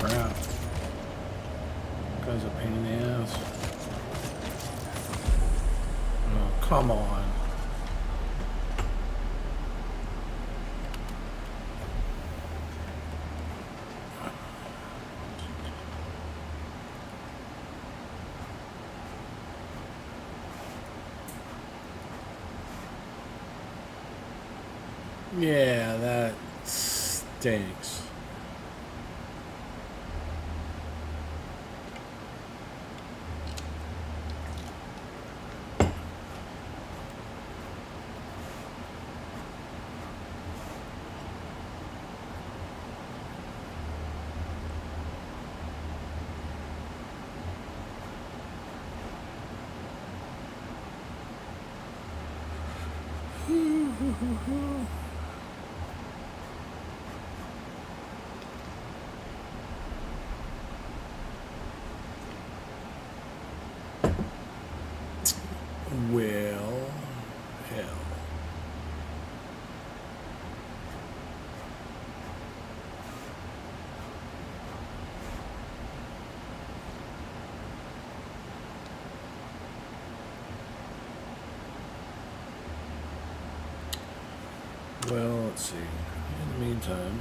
S1: Crap. Guy's a pain in the ass. Oh, come on. Yeah, that stinks. Well, hell. Well, let's see. In the meantime,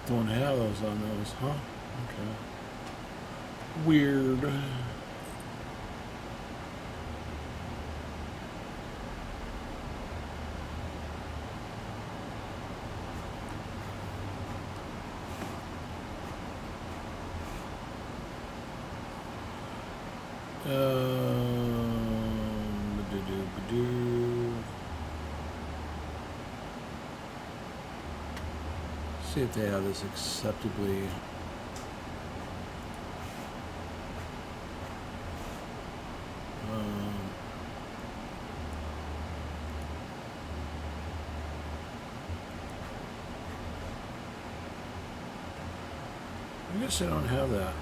S1: Don't have those on those, huh? Okay. Weird. Ba-do-do-ba-do. See if they have this acceptably. I guess I don't have that.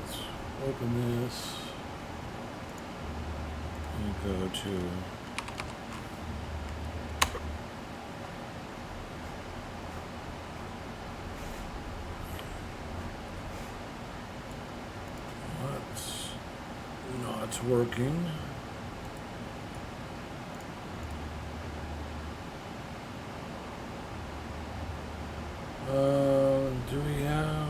S1: Let's open this and go to what's not working. Do we have?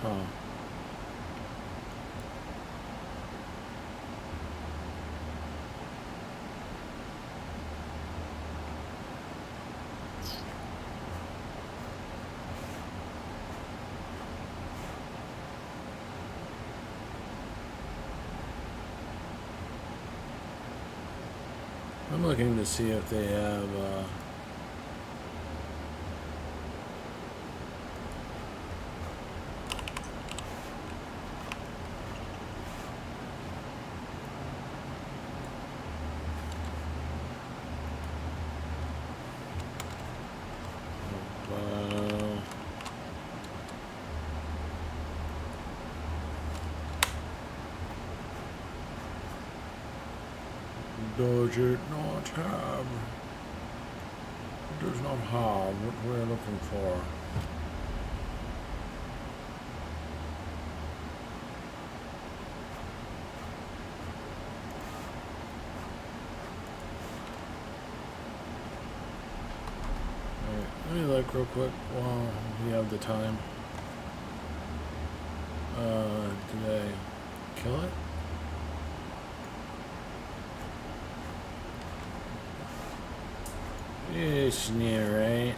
S1: Huh. I'm looking to see if they have does it not have? It does not have what we're looking for. Alright, let me look real quick while we have the time. Did I kill it? It's near, right?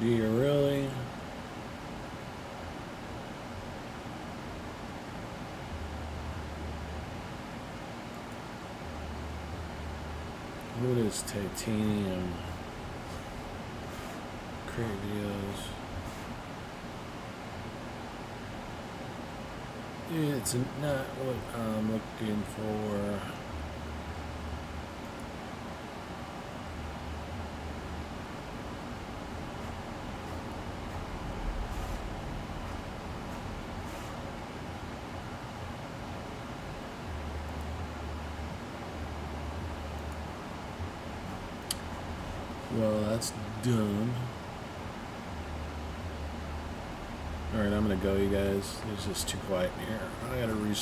S1: Do you really? What is titanium? Create videos. It's not what I'm looking for. Well, that's done. Alright, I'm gonna go, you guys. It's just too quiet in here. I gotta restart.